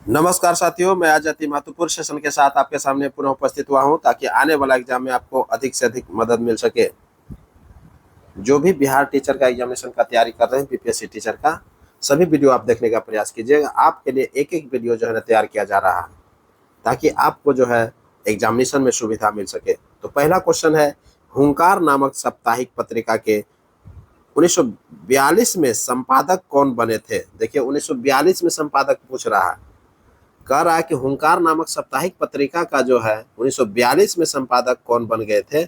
नमस्कार साथियों, मैं आज अति महत्वपूर्ण सेशन के साथ आपके सामने पुनः उपस्थित हुआ हूं ताकि आने वाला एग्जाम में आपको अधिक से अधिक मदद मिल सके। जो भी बिहार टीचर का एग्जामिनेशन का तैयारी कर रहे हैं, बीपीएससी टीचर का, सभी वीडियो आप देखने का प्रयास कीजिएगा। आपके लिए एक एक वीडियो जो है ना तैयार किया जा रहा है ताकि आपको जो है एग्जामिनेशन में सुविधा मिल सके। तो पहला क्वेश्चन है, हुंकार नामक साप्ताहिक पत्रिका के 1942 में संपादक कौन बने थे। देखिए 1942 में संपादक पूछ रहा है, कह रहा है कि हुंकार नामक साप्ताहिक पत्रिका का जो है 1942 में संपादक कौन बन गए थे।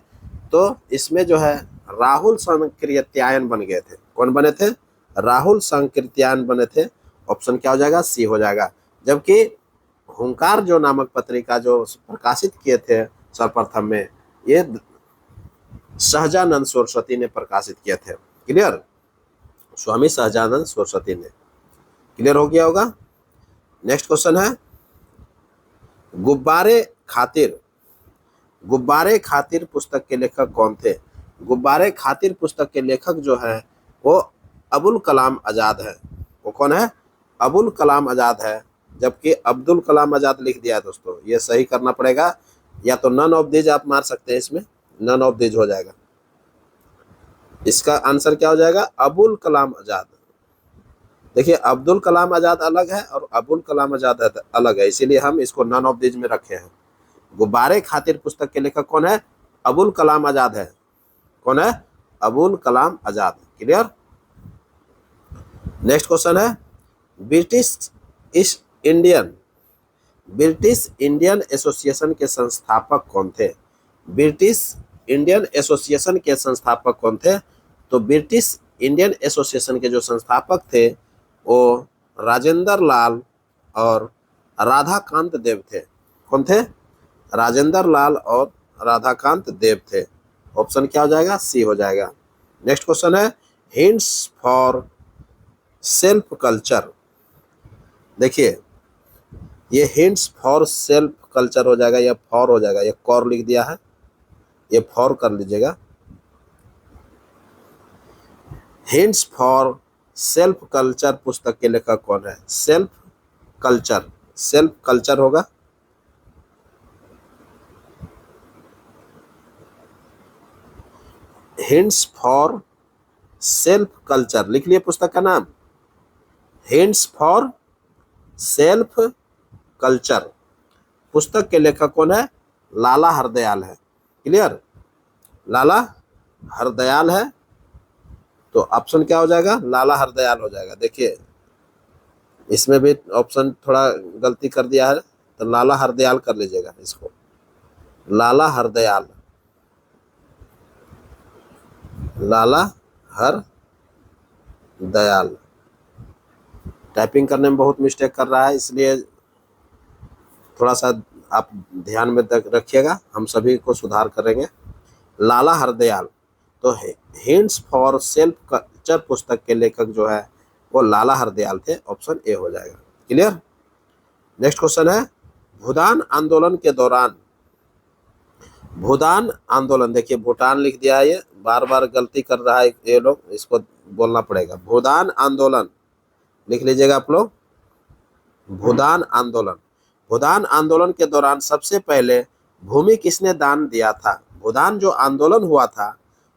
तो इसमें जो है राहुल संकृत्यायन बन गए थे। कौन बने थे? राहुल संकृत्यायन बने थे। ऑप्शन क्या हो जाएगा? सी हो जाएगा। जबकि हुंकार जो नामक पत्रिका जो प्रकाशित किए थे सर्वप्रथम में, ये सहजानंद सरस्वती ने प्रकाशित किए थे। क्लियर? स्वामी सहजानंद सरस्वती ने। क्लियर हो गया होगा। नेक्स्ट क्वेश्चन है, गुब्बारे खातिर गुब्बारे खातिर पुस्तक के लेखक कौन थे। गुब्बारे खातिर पुस्तक के लेखक जो है वो अबुल कलाम आजाद है। वो कौन है? अबुल कलाम आजाद है। जबकि अब्दुल कलाम आजाद लिख दिया है दोस्तों, ये सही करना पड़ेगा। या तो नन ऑफ दीज आप मार सकते हैं, इसमें नन ऑफ दीज हो जाएगा। इसका आंसर क्या हो जाएगा? अबुल कलाम आजाद। देखिए अब्दुल कलाम आजाद अलग है और अबुल कलाम आजाद अलग है, इसीलिए हम इसको नन ऑफ दीज में रखे हैं। गुब्बारे खातिर पुस्तक के लेखक कौन है? अबुल कलाम आजाद है। कौन है? Abul Kalam Azad. Clear? Next question है, British east Indian British Indian association के संस्थापक कौन थे। ब्रिटिश इंडियन एसोसिएशन के संस्थापक कौन थे? तो ब्रिटिश इंडियन एसोसिएशन के जो संस्थापक थे वो राजेंद्र लाल और राधाकांत देव थे। कौन थे? राजेंद्र लाल और राधाकांत देव थे। ऑप्शन क्या हो जाएगा? सी हो जाएगा। नेक्स्ट क्वेश्चन है, हिंट्स फॉर सेल्फ कल्चर। देखिए ये हिंट्स फॉर सेल्फ कल्चर हो जाएगा या फॉर हो जाएगा, ये कॉर लिख दिया है, ये फॉर कर लीजिएगा। हिंट्स फॉर सेल्फ कल्चर पुस्तक के लेखक कौन है? सेल्फ कल्चर होगा। हिंट्स फॉर सेल्फ कल्चर लिख लिए पुस्तक का नाम, हिंट्स फॉर सेल्फ कल्चर। पुस्तक के लेखक कौन है? लाला हरदयाल है। क्लियर? लाला हरदयाल है। तो ऑप्शन क्या हो जाएगा? लाला हरदयाल हो जाएगा। देखिए इसमें भी ऑप्शन थोड़ा गलती कर दिया है, तो लाला हरदयाल कर लीजिएगा इसको। लाला हरदयाल, लाला हरदयाल। टाइपिंग करने में बहुत मिस्टेक कर रहा है, इसलिए थोड़ा सा आप ध्यान में रखिएगा, हम सभी को सुधार करेंगे। लाला हरदयाल। तो हिंट्स फॉर सेल्फ कल्चर पुस्तक के लेखक जो है वो लाला हरदयाल थे। ऑप्शन ए हो जाएगा। क्लियर? नेक्स्ट क्वेश्चन है, भूदान आंदोलन के दौरान, भूदान आंदोलन, देखिए भूटान लिख दिया है, ये बार बार गलती कर रहा है ये लोग, इसको बोलना पड़ेगा। भूदान आंदोलन लिख लीजिएगा आप लोग। भूदान आंदोलन, भूदान आंदोलन के दौरान सबसे पहले भूमि किसने दान दिया था। भूदान जो आंदोलन हुआ था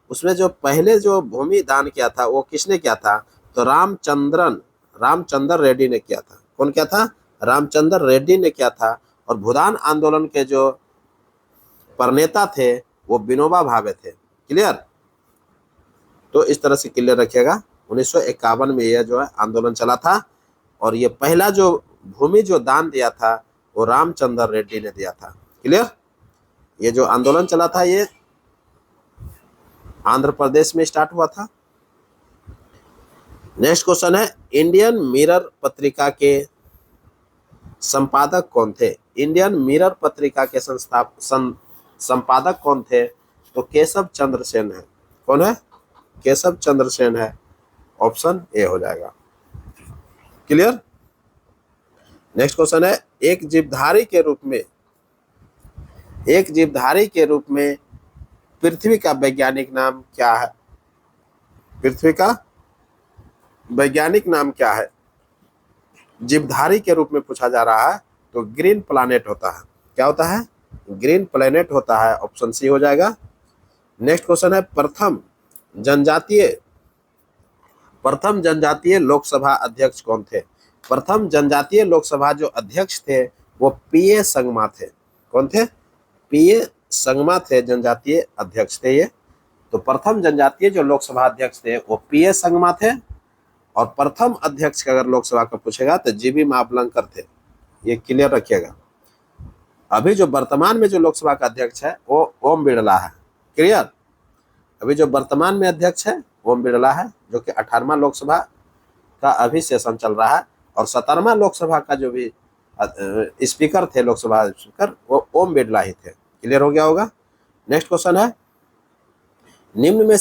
उसमें जो पहले जो भूमि दान किया था वो किसने किया था? तो रामचंद्र रेड्डी ने किया था। कौन किया था? रामचंद्र रेड्डी ने किया था। और भूदान आंदोलन के जो प्रणेता थे वो विनोबा भावे थे। क्लियर? तो इस तरह से क्लियर रखिएगा। 1951 में यह जो है आंदोलन चला था और ये पहला जो भूमि जो दान दिया था वो रामचंद्र रेड्डी ने दिया था। क्लियर? ये जो आंदोलन चला था ये आंध्र प्रदेश में स्टार्ट हुआ था। नेक्स्ट क्वेश्चन है, इंडियन मिरर पत्रिका के संपादक कौन थे। इंडियन मिरर पत्रिका के संपादक कौन थे? तो केशव चंद्र सेन है। कौन है? केशव चंद्र सेन है। ऑप्शन ए हो जाएगा। क्लियर? नेक्स्ट क्वेश्चन है, एक जीवधारी के रूप में पृथ्वी का वैज्ञानिक नाम क्या है। पृथ्वी का वैज्ञानिक नाम क्या है? जीवधारी के रूप में पूछा जा रहा है तो ग्रीन प्लैनेट होता है। क्या होता है? ग्रीन प्लैनेट होता है। ऑप्शन सी हो जाएगा। नेक्स्ट क्वेश्चन है, प्रथम जनजातीय लोकसभा अध्यक्ष कौन थे? प्रथम जनजातीय लोकसभा जो अध्यक्ष थे वो पीए संगमा थे। कौन थे? पीए संगमा थे, जनजातीय अध्यक्ष थे ये। तो प्रथम जनजातीय जो लोकसभा अध्यक्ष थे वो पीए संगमा थे, और प्रथम अध्यक्ष का अगर लोकसभा का पूछेगा तो जीबी मावलंकर थे। ये क्लियर रखिएगा। अभी जो वर्तमान में जो लोकसभा का अध्यक्ष है वो ओम बिरला है। क्लियर? अभी जो वर्तमान में अध्यक्ष है ओम बिरला है, जो कि 18वां लोकसभा का अभी सेशन चल रहा है, और 17वां लोकसभा का जो भी स्पीकर थे, लोकसभा स्पीकर, वो ओम बिरला ही थे। क्लियर हो गया होगा। नेक्स्ट क्वेश्चन है, निम्न में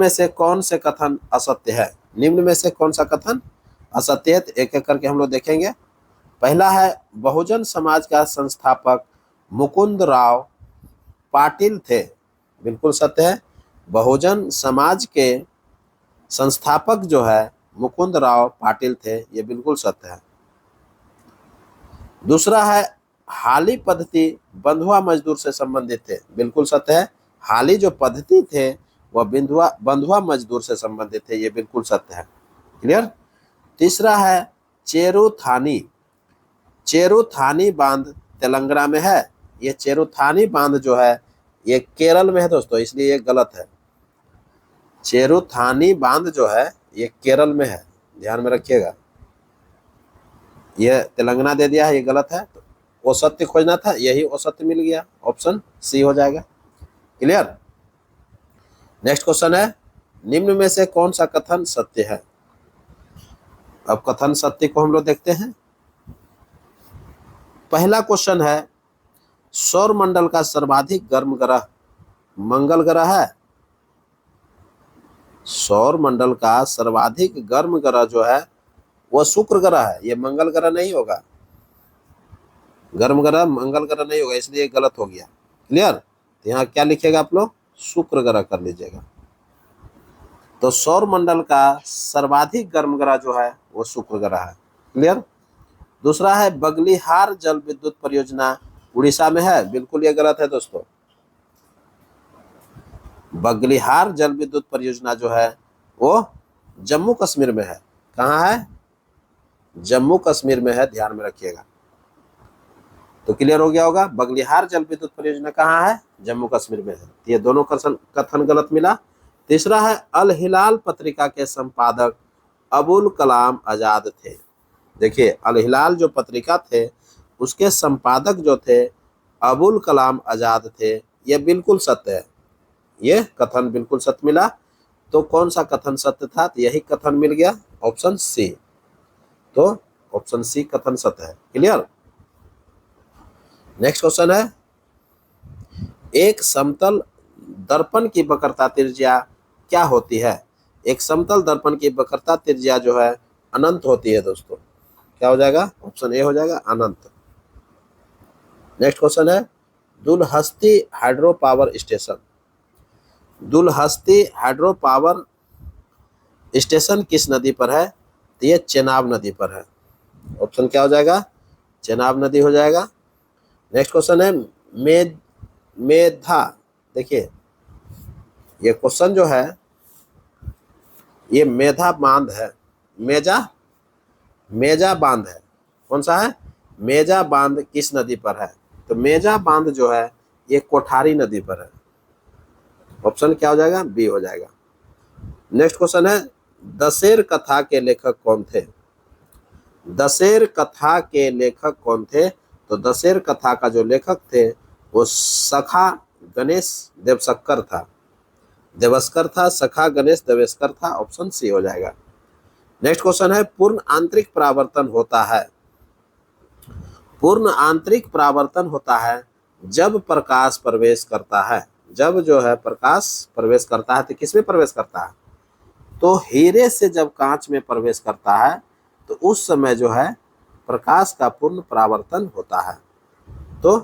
से कौन से कथन असत्य है? निम्न में से कौन सा कथन असत्य है? एक एक करके हम लोग देखेंगे। पहला है, बहुजन समाज का संस्थापक मुकुंद राव पाटिल थे। बिल्कुल सत्य है। बहुजन समाज के संस्थापक जो है मुकुंद राव पाटिल थे, ये बिल्कुल सत्य है। दूसरा है, हाली पद्धति बंधुआ मजदूर से संबंधित थे। बिल्कुल सत्य है। हाली जो पद्धति थे वह बंधुआ मजदूर से संबंधित थे, ये बिल्कुल सत्य है। क्लियर? तीसरा है, चेरुथानी बांध तेलंगाना में है। ये चेरुथानी बांध जो है ये केरल में है दोस्तों, इसलिए ये गलत है। चेरुथानी बांध जो है ये केरल में है, ध्यान में रखिएगा। ये तेलंगाना दे दिया है, ये गलत है। तो वो सत्य खोजना था, यही वो सत्य मिल गया। ऑप्शन सी हो जाएगा। क्लियर? नेक्स्ट क्वेश्चन है, निम्न में से कौन सा कथन सत्य है? अब कथन सत्य को हम लोग देखते हैं। पहला क्वेश्चन है, सौर मंडल का सर्वाधिक गर्म ग्रह मंगल ग्रह है। सौर मंडल का सर्वाधिक गर्म ग्रह जो है वो शुक्र ग्रह है, ये मंगल ग्रह नहीं होगा। गर्म ग्रह मंगल ग्रह नहीं होगा, इसलिए गलत हो गया। क्लियर? तो यहाँ क्या लिखेगा आप लोग? शुक्र ग्रह कर लीजिएगा। तो सौर मंडल का सर्वाधिक गर्म ग्रह जो है वो शुक्र ग्रह है। क्लियर? दूसरा है, बगलिहार जल विद्युत परियोजना उड़ीसा में है। बिल्कुल ये गलत है दोस्तों। बगलिहार जल विद्युत परियोजना जो है वो जम्मू कश्मीर में है। कहाँ है? जम्मू कश्मीर में है, ध्यान में रखिएगा। तो क्लियर हो गया होगा। बगलिहार जल विद्युत परियोजना कहाँ है? जम्मू कश्मीर में है। ये दोनों कथन गलत मिला। तीसरा है, अल हिलाल पत्रिका के संपादक अबुल कलाम आजाद थे। देखिए, अल हिलाल जो पत्रिका थे उसके संपादक जो थे अबुल कलाम आजाद थे, ये बिल्कुल सत्य है। ये कथन बिल्कुल सत्य मिला। तो कौन सा कथन सत्य था? तो यही कथन मिल गया, ऑप्शन सी। तो ऑप्शन सी कथन सत्य है। क्लियर? नेक्स्ट क्वेश्चन है, एक समतल दर्पण की वक्रता त्रिज्या क्या होती है? एक समतल दर्पण की वक्रता त्रिज्या जो है अनंत होती है दोस्तों। क्या हो जाएगा? ऑप्शन ए हो जाएगा, अनंत। नेक्स्ट क्वेश्चन है, Dulhasti hydro power station. Dulhasti hydro power station किस नदी पर है? तो ये चेनाब नदी पर है। ऑप्शन क्या हो जाएगा? चेनाब नदी हो जाएगा। नेक्स्ट क्वेश्चन है, मेधा। देखिए, ये क्वेश्चन जो है ये मेधा बांध है। मेजा बांध है। कौन सा है? मेजा बांध किस नदी पर है? तो मेजा बांध जो है ये कोठारी नदी पर है। ऑप्शन क्या हो जाएगा? बी हो जाएगा। नेक्स्ट क्वेश्चन है, दशेर कथा के लेखक कौन थे? दशेर कथा के लेखक कौन थे? तो दशेर कथा का जो लेखक थे वो सखा गणेश देवस्कर था। सखा गणेश देवस्कर था। ऑप्शन सी हो जाएगा। नेक्स्ट क्वेश्चन है, पूर्ण आंतरिक परावर्तन होता है। पूर्ण आंतरिक परावर्तन होता है जब प्रकाश प्रवेश करता है। जब जो है प्रकाश प्रवेश करता है तो किसमें प्रवेश करता है? तो हीरे से जब कांच में प्रवेश करता है तो उस समय जो है प्रकाश का पूर्ण परावर्तन होता है। तो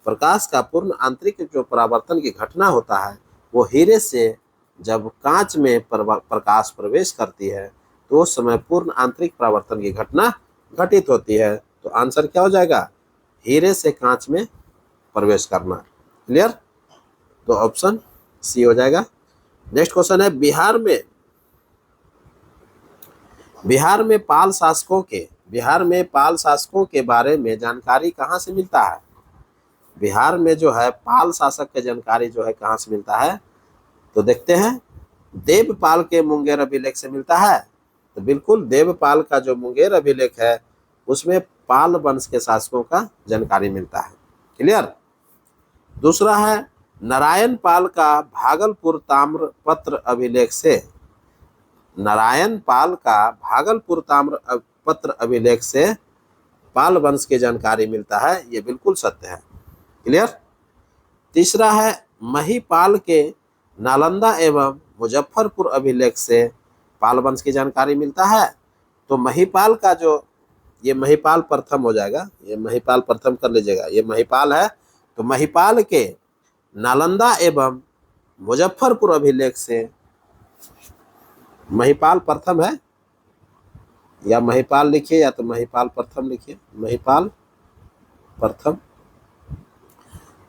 प्रकाश का पूर्ण आंतरिक जो परावर्तन की घटना होता है वो हीरे से जब कांच में प्रकाश प्रवेश करती है तो उस समय पूर्ण आंतरिक परावर्तन की घटना घटित होती है। तो आंसर क्या हो जाएगा? हीरे से कांच में प्रवेश करना। क्लियर? तो ऑप्शन सी हो जाएगा। नेक्स्ट क्वेश्चन है, बिहार में पाल शासकों के बारे में जानकारी कहाँ से मिलता है? बिहार में जो है पाल शासक की जानकारी जो है कहाँ से मिलता है? तो देखते हैं, देवपाल के मुंगेर अभिलेख से मिलता है। तो बिल्कुल देवपाल का जो मुंगेर अभिलेख है उसमें पाल वंश के शासकों का जानकारी मिलता है। क्लियर? दूसरा है, नारायण पाल का भागलपुर ताम्रपत्र अभिलेख से, नारायण पाल का भागलपुर ताम्रपत्र अभिलेख से पाल वंश की जानकारी मिलता है। ये बिल्कुल सत्य है। क्लियर? तीसरा है, महिपाल के नालंदा एवं मुजफ्फरपुर अभिलेख से पाल वंश की जानकारी मिलता है। तो महिपाल का जो, ये महिपाल प्रथम हो जाएगा, ये महिपाल प्रथम कर लीजिएगा, ये महिपाल है। तो महिपाल के नालंदा एवं मुजफ्फरपुर अभिलेख से महिपाल प्रथम है, या महिपाल लिखिए या तो महिपाल प्रथम लिखिए, महिपाल प्रथम।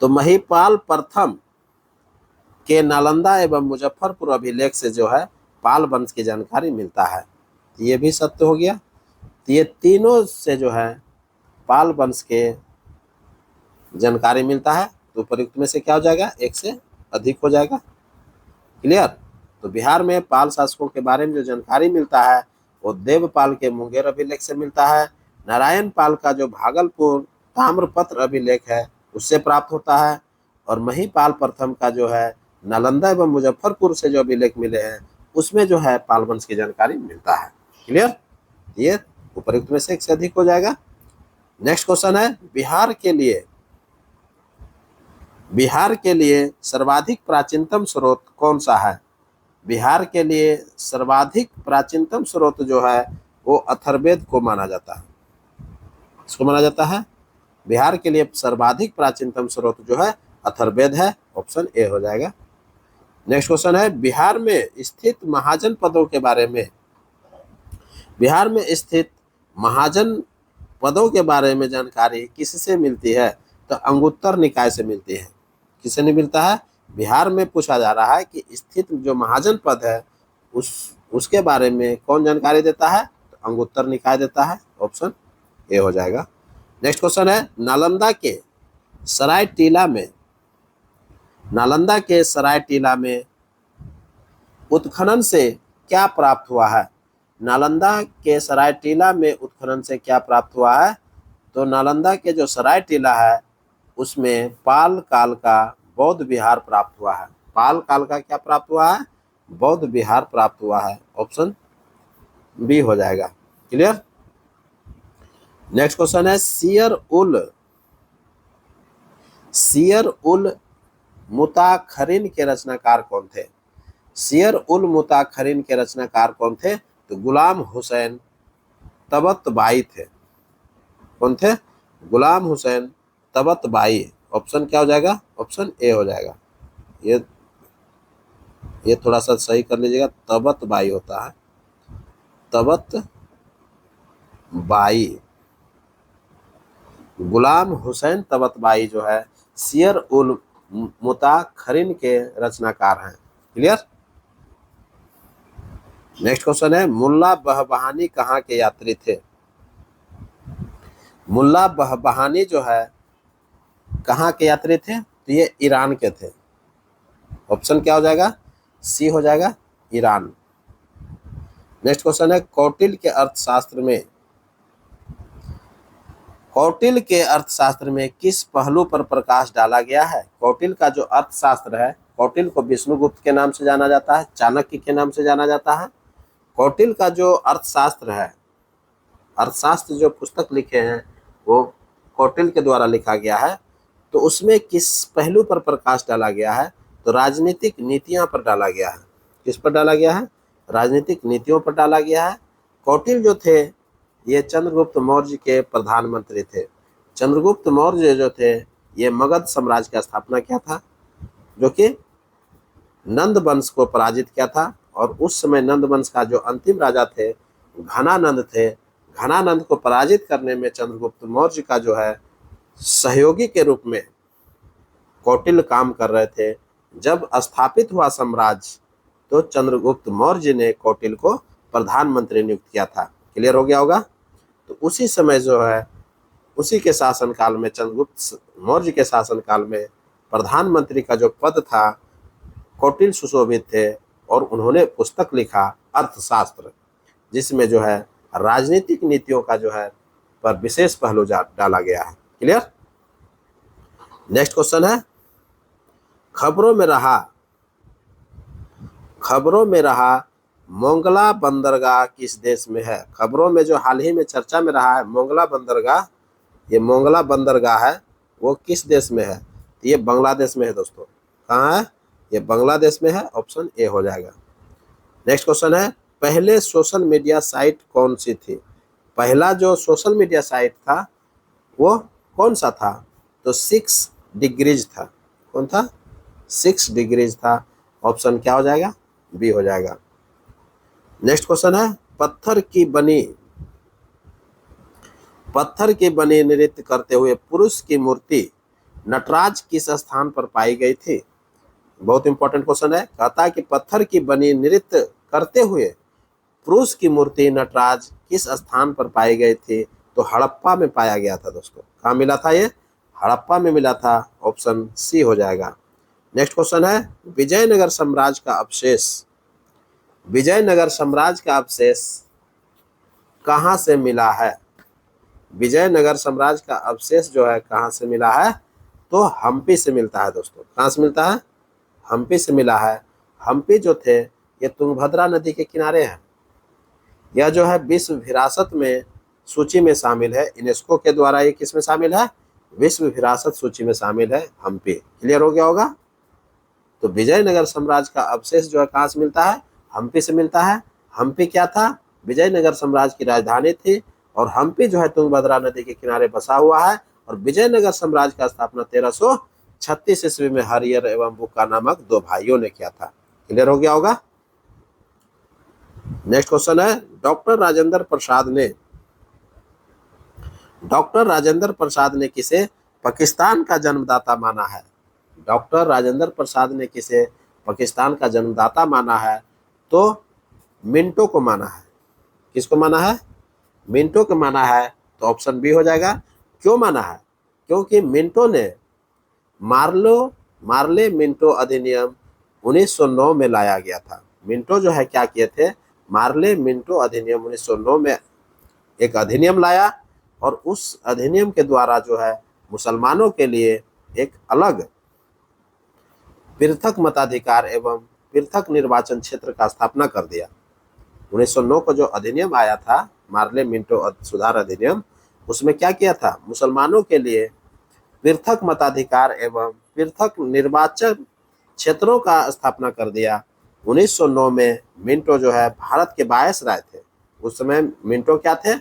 तो महिपाल प्रथम के नालंदा एवं मुजफ्फरपुर अभिलेख से जो है पाल वंश की जानकारी मिलता है। ये भी सत्य हो गया। तो ये तीनों से जो है पाल वंश के जानकारी मिलता है। तो उपयुक्त में से क्या हो जाएगा? एक से अधिक हो जाएगा। क्लियर? तो बिहार में पाल शासकों के बारे में जो जानकारी मिलता है वो देवपाल के मुंगेर अभिलेख से मिलता है। नारायण पाल का जो भागलपुर ताम्रपत्र अभिलेख है उससे प्राप्त होता है। और महिपाल प्रथम का जो है नालंदा एवं मुजफ्फरपुर से जो अभिलेख मिले हैं उसमें जो है पाल वंश की जानकारी मिलता है। क्लियर? ये उपयुक्त में से एक से अधिक हो जाएगा। नेक्स्ट क्वेश्चन है, बिहार के लिए सर्वाधिक प्राचीनतम स्रोत कौन सा है? बिहार के लिए सर्वाधिक प्राचीनतम स्रोत जो है वो अथर्ववेद को माना जाता है। इसको माना जाता है बिहार के लिए सर्वाधिक प्राचीनतम स्रोत जो है अथर्ववेद है। ऑप्शन ए हो जाएगा। नेक्स्ट क्वेश्चन है, बिहार में स्थित महाजन पदों के बारे में, बिहार में स्थित महाजन पदों के बारे में जानकारी किससे मिलती है? तो अंगुत्तर निकाय से मिलती है। किससे नहीं मिलता है? बिहार में पूछा जा रहा है कि स्थित जो महाजन पद है उसके बारे में कौन जानकारी देता है? तो अंगुत्तर निकाय देता है। ऑप्शन ए हो जाएगा। नेक्स्ट क्वेश्चन है, नालंदा के सरायटीला में उत्खनन से क्या प्राप्त हुआ है? नालंदा के सरायटीला में उत्खनन से क्या प्राप्त हुआ है? तो नालंदा के जो सरायटीला है उसमें पाल काल का बौद्ध विहार प्राप्त हुआ है। पाल काल का क्या प्राप्त हुआ है? बौद्ध विहार प्राप्त हुआ है। ऑप्शन बी हो जाएगा। क्लियर? नेक्स्ट क्वेश्चन है, सियर उल मुताखरिन के रचनाकार कौन थे? सियर उल मुताखरिन के रचनाकार कौन थे? तो गुलाम हुसैन तबतबाई थे। कौन थे? गुलाम हुसैन तबतबाई। ऑप्शन क्या हो जाएगा? ऑप्शन ए हो जाएगा। ये थोड़ा सा सही कर लीजिएगा, तबतबाई होता है, तबतबाई। गुलाम हुसैन तबतबाई जो है सियर उल मुताखरिन के रचनाकार हैं। क्लियर? नेक्स्ट क्वेश्चन है, मुल्ला बहबहानी कहाँ के यात्री थे? मुल्ला बहबहानी जो है कहाँ के यात्री थे? तो ये ईरान के थे। ऑप्शन क्या हो जाएगा? सी हो जाएगा, ईरान। नेक्स्ट क्वेश्चन है, कौटिल्य के अर्थशास्त्र में किस पहलू पर प्रकाश डाला गया है? कौटिल्य का जो अर्थशास्त्र है, कौटिल्य को विष्णुगुप्त के नाम से जाना जाता है, चाणक्य के नाम से जाना जाता है। कौटिल्य का जो अर्थशास्त्र है, अर्थशास्त्र जो पुस्तक लिखे हैं वो कौटिल्य के द्वारा लिखा गया है। तो उसमें किस पहलू पर प्रकाश डाला गया है? तो राजनीतिक नीतियां पर डाला गया है। किस पर डाला गया है? राजनीतिक नीतियों पर डाला गया है। कौटिल्य जो थे ये चंद्रगुप्त मौर्य के प्रधानमंत्री थे। चंद्रगुप्त मौर्य जो थे ये मगध साम्राज्य का स्थापना किया था, जो कि नंद वंश को पराजित किया था। और उस समय नंद वंश का जो अंतिम राजा थे घनानंद थे। घनानंद को पराजित करने में चंद्रगुप्त मौर्य का जो है सहयोगी के रूप में कौटिल्य काम कर रहे थे। जब स्थापित हुआ साम्राज्य तो चंद्रगुप्त मौर्य ने कौटिल्य को प्रधानमंत्री नियुक्त किया था। क्लियर हो गया होगा। तो उसी समय जो है उसी के शासनकाल में, चंद्रगुप्त मौर्य के शासनकाल में प्रधानमंत्री का जो पद था कौटिल्य सुशोभित थे और उन्होंने पुस्तक लिखा अर्थशास्त्र, जिसमें जो है राजनीतिक नीतियों का जो है पर विशेष पहलू डाला गया है। क्लियर। नेक्स्ट क्वेश्चन है, खबरों में रहा मोंगला बंदरगाह किस देश में है। खबरों में जो हाल ही में चर्चा में रहा है मोंगला बंदरगाह, ये मोंगला बंदरगाह है वो किस देश में है। तो ये बांग्लादेश में है दोस्तों। कहाँ है, ये बांग्लादेश में है। ऑप्शन ए हो जाएगा। नेक्स्ट क्वेश्चन है, पहले सोशल मीडिया साइट कौन सी थी। पहला जो सोशल मीडिया साइट था वो कौन सा था। तो 6 डिग्रीज था। कौन था, 6 डिग्रीज था। ऑप्शन क्या हो जाएगा, बी हो जाएगा। नेक्स्ट क्वेश्चन है, पत्थर की बनी नृत्य करते हुए पुरुष की मूर्ति नटराज किस स्थान पर पाई गई थी। बहुत इंपॉर्टेंट क्वेश्चन है। कहता है कि पत्थर की बनी नृत्य करते हुए पुरुष की मूर्ति नटराज किस स्थान पर पाई गई थी। तो हड़प्पा में पाया गया था दोस्तों। कहाँ मिला था, ये हड़प्पा में मिला था। ऑप्शन सी हो जाएगा। नेक्स्ट क्वेश्चन है, विजयनगर साम्राज्य का अवशेष कहाँ से मिला है। विजयनगर साम्राज्य का अवशेष जो है कहाँ से मिला है। तो हम्पी से मिलता है दोस्तों। कहाँ से मिलता है, हम्पी से मिला है। हम्पी जो थे ये तुंगभद्रा नदी के किनारे हैं। यह जो है विश्व विरासत में सूची में शामिल है। यूनेस्को के द्वारा ये किस में शामिल है, विश्व विरासत सूची में शामिल है हम्पी। क्लियर हो गया होगा। तो विजयनगर साम्राज्य का अवशेष जो है कहाँ से मिलता है, हम्पी से मिलता है। हम्पी क्या था, विजयनगर साम्राज्य की राजधानी थी और हम्पी जो है तुंगभद्रा नदी के किनारे बसा हुआ है। और विजयनगर साम्राज्य का स्थापना 1336 ईस्वी में हरियर एवं बुक्का नामक 2 भाइयों ने किया था। क्लियर हो गया होगा। नेक्स्ट क्वेश्चन है, डॉक्टर राजेंद्र प्रसाद ने किसे पाकिस्तान का जन्मदाता माना है। डॉक्टर राजेंद्र प्रसाद ने किसे पाकिस्तान का जन्मदाता माना है। तो मिंटो को माना है। किसको माना है, मिंटो को माना है। तो ऑप्शन बी हो जाएगा। क्यों माना है, क्योंकि मिंटो ने मार्ले मिंटो अधिनियम 1909 में लाया गया था। मिंटो जो है क्या किए थे, मार्ले मिंटो अधिनियम 1909 में एक अधिनियम लाया और उस अधिनियम के द्वारा जो है मुसलमानों के लिए एक अलग पृथक मताधिकार एवं पृथक निर्वाचन क्षेत्र का स्थापना कर दिया। 1909 को जो अधिनियम आया था मार्ले मिंटो सुधार अधिनियम, उसमें क्या किया था, मुसलमानों के लिए पृथक मताधिकार एवं पृथक निर्वाचन क्षेत्रों का स्थापना कर दिया। 1909 में मिंटो जो है भारत के वायसराय थे। उस समय मिंटो क्या थे,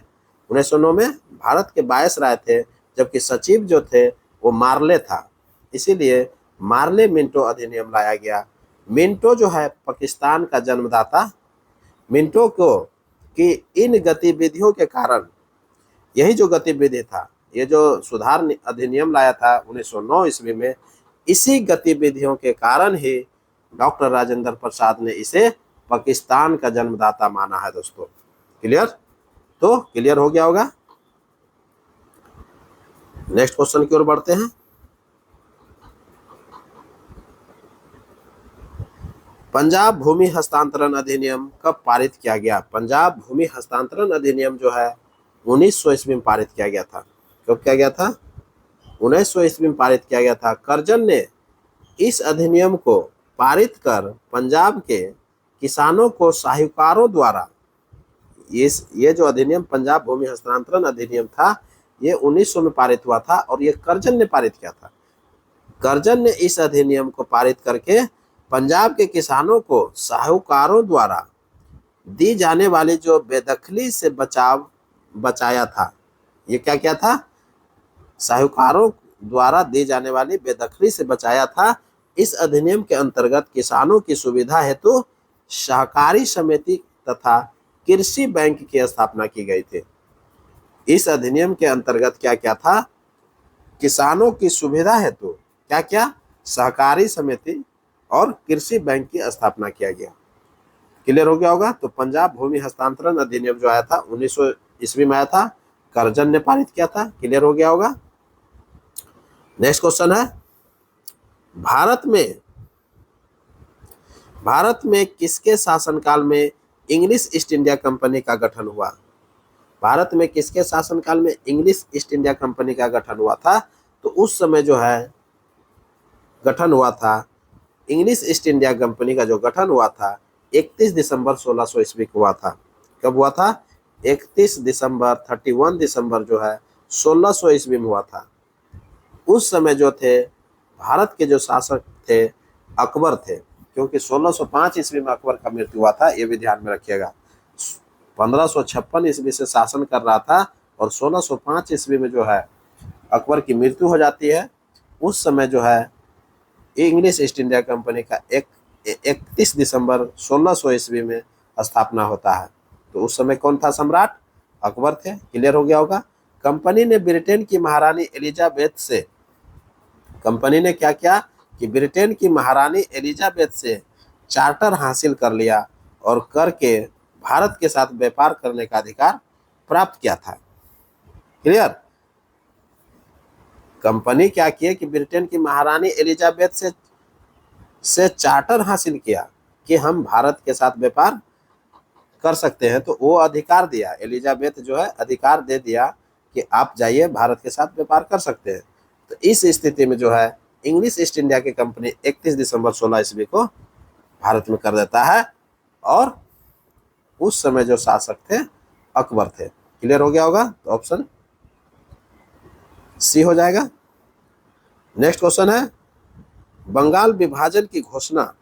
1909 में भारत के वायसराय थे, जबकि सचिव जो थे वो मार्ले था। इसीलिए मार्ले मिंटो अधिनियम लाया गया। मिंटो जो है पाकिस्तान का जन्मदाता। मिंटो को कि इन गतिविधियों के कारण, यही जो गतिविधि था, ये जो सुधार अधिनियम लाया था 1909 ईस्वी में, इसी गतिविधियों के कारण ही डॉक्टर राजेंद्र प्रसाद ने इसे पाकिस्तान का जन्मदाता माना है दोस्तों। क्लियर, तो क्लियर हो गया होगा। नेक्स्ट क्वेश्चन की ओर बढ़ते हैं। पंजाब भूमि हस्तांतरण अधिनियम कब पारित किया गया। पंजाब भूमि हस्तांतरण अधिनियम जो है 1900 ईस्वी में पारित किया गया था। कब किया गया था, 1900 ईस्वी में पारित किया गया था। कर्जन ने इस अधिनियम को पारित कर पंजाब के किसानों को साहूकारों द्वारा, ये जो अधिनियम पंजाब भूमि हस्तांतरण अधिनियम था ये 1900 में पारित हुआ था और ये कर्जन ने पारित किया था। कर्जन ने इस अधिनियम को पारित करके पंजाब के किसानों को साहूकारों द्वारा दी जाने वाली जो बेदखली से बचाया था। ये क्या क्या था, साहूकारों द्वारा दी जाने वाली बेदखली से बचाया था। इस अधिनियम के अंतर्गत किसानों की सुविधा हेतु सहकारी समिति तथा कृषि बैंक की स्थापना की गई थी। इस अधिनियम के अंतर्गत क्या क्या था? किसानों की सुविधा हेतु क्या क्या सहकारी समिति और कृषि बैंक की स्थापना किया गया। क्लियर हो गया होगा। तो पंजाब भूमि हस्तांतरण अधिनियम जो आया था 1900 ईस्वी में आया था, करजन ने पारित किया था। क्लियर हो गया होगा। नेक्स्ट क्वेश्चन है, भारत में किसके शासनकाल में इंग्लिश ईस्ट इंडिया कंपनी का गठन हुआ? भारत में किसके शासनकाल में इंग्लिश ईस्ट इंडिया कंपनी का गठन हुआ था? तो उस समय जो है गठन हुआ था, इंग्लिश ईस्ट इंडिया कंपनी का जो गठन हुआ था 31 दिसंबर 1600 ईस्वी को हुआ था। कब हुआ था? 31 दिसंबर 31 दिसंबर जो है 1600 ईस्वी में हुआ था। उस समय जो थे भारत के जो शासक थे अकबर थे, क्योंकि 1605 ईस्वी में अकबर का मृत्यु हुआ था, ये भी ध्यान में रखिएगा। 1556 ईस्वी से शासन कर रहा था और 1605 ईस्वी में जो है अकबर की मृत्यु हो जाती है। उस समय जो है इंग्लिश ईस्ट इंडिया कंपनी का 31 दिसंबर 1600 ईस्वी में स्थापना होता है। तो उस समय कौन था सम्राट? अकबर थे। क्लियर हो गया होगा। कंपनी ने ब्रिटेन की महारानी एलिजाबेथ से, कंपनी ने क्या किया कि ब्रिटेन की महारानी एलिजाबेथ से चार्टर हासिल कर लिया और करके भारत के साथ व्यापार करने का अधिकार प्राप्त किया था। क्लियर। कंपनी क्या किए कि ब्रिटेन की महारानी एलिजाबेथ से चार्टर हासिल किया कि हम भारत के साथ व्यापार कर सकते हैं। तो वो अधिकार दिया, एलिजाबेथ जो है अधिकार दे दिया कि आप जाइए भारत के साथ व्यापार कर सकते हैं। तो इस स्थिति में जो है इंग्लिश ईस्ट इंडिया की कंपनी 31 दिसंबर 16 ईस्वी को भारत में कर देता है और उस समय जो शासक थे अकबर थे। क्लियर हो गया होगा। तो ऑप्शन सी हो जाएगा। नेक्स्ट क्वेश्चन है, बंगाल विभाजन की घोषणा,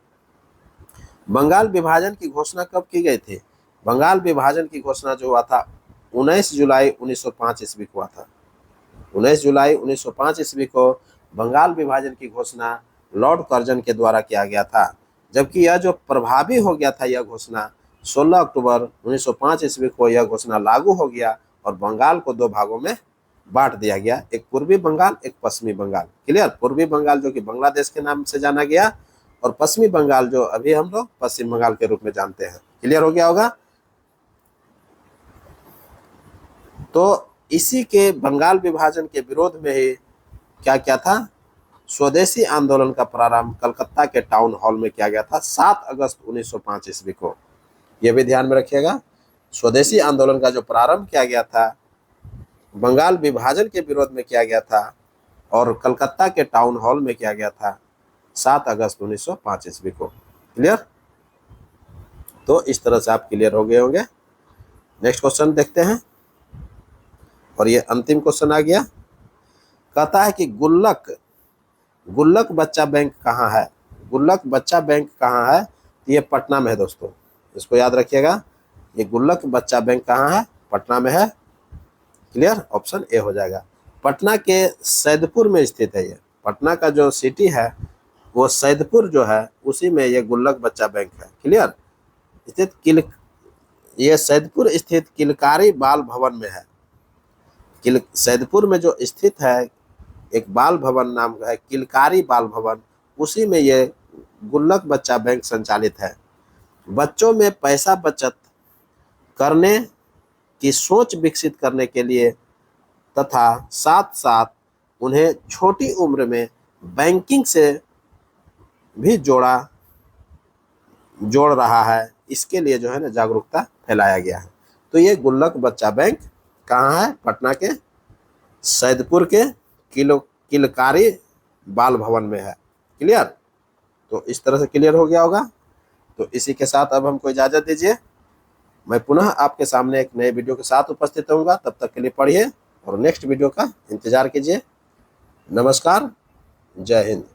बंगाल विभाजन की घोषणा कब की गई थी? बंगाल विभाजन की घोषणा जो हुआ था 19 जुलाई 1905 ईस्वी को हुआ था। 19 जुलाई 1905 ईस्वी को बंगाल विभाजन की घोषणा लॉर्ड कर्जन के द्वारा किया गया था, जबकि यह जो प्रभावी हो गया था यह घोषणा 16 अक्टूबर 1905 ईस्वी को यह घोषणा लागू हो गया और बंगाल को दो भागों में बांट दिया गया, एक पूर्वी बंगाल, एक पश्चिमी बंगाल। क्लियर। पूर्वी बंगाल जो कि बांग्लादेश के नाम से जाना गया और पश्चिमी बंगाल जो अभी हम लोग पश्चिम बंगाल के रूप में जानते हैं। क्लियर हो गया होगा। तो इसी के बंगाल विभाजन के विरोध में ही क्या क्या था, स्वदेशी आंदोलन का प्रारंभ कलकत्ता के टाउन हॉल में किया गया था 7 अगस्त 1905 ईस्वी को। यह भी ध्यान में रखिएगा। स्वदेशी आंदोलन का जो प्रारंभ किया गया था बंगाल विभाजन के विरोध में किया गया था और कलकत्ता के टाउन हॉल में किया गया था 7 अगस्त 1905 ईस्वी को। क्लियर। तो इस तरह से आप क्लियर हो गए होंगे। नेक्स्ट क्वेश्चन देखते हैं और ये अंतिम क्वेश्चन आ गया। कहता है कि गुल्लक बच्चा बैंक कहाँ है? गुल्लक बच्चा बैंक कहाँ है? ये पटना में है दोस्तों, इसको याद रखिएगा। ये गुल्लक बच्चा बैंक कहाँ है? पटना में है। क्लियर। ऑप्शन ए हो जाएगा। पटना के सैदपुर में स्थित है। ये पटना का जो सिटी है वो सैदपुर जो है उसी में ये गुल्लक बच्चा बैंक है। क्लियर। स्थित ये सैदपुर स्थित किलकारी बाल भवन में है। सैदपुर में जो स्थित है एक बाल भवन नाम का है, किलकारी बाल भवन, उसी में ये गुल्लक बच्चा बैंक संचालित है। बच्चों में पैसा बचत करने की सोच विकसित करने के लिए तथा साथ साथ उन्हें छोटी उम्र में बैंकिंग से भी जोड़ रहा है, इसके लिए जो है ना जागरूकता फैलाया गया है। तो ये गुल्लक बच्चा बैंक कहाँ है? पटना के सैदपुर के किलकारी बाल भवन में है। क्लियर। तो इस तरह से क्लियर हो गया होगा। तो इसी के साथ अब हमको इजाज़त दीजिए। मैं पुनः आपके सामने एक नए वीडियो के साथ उपस्थित होऊंगा। तब तक के लिए पढ़िए और नेक्स्ट वीडियो का इंतजार कीजिए। नमस्कार, जय हिंद।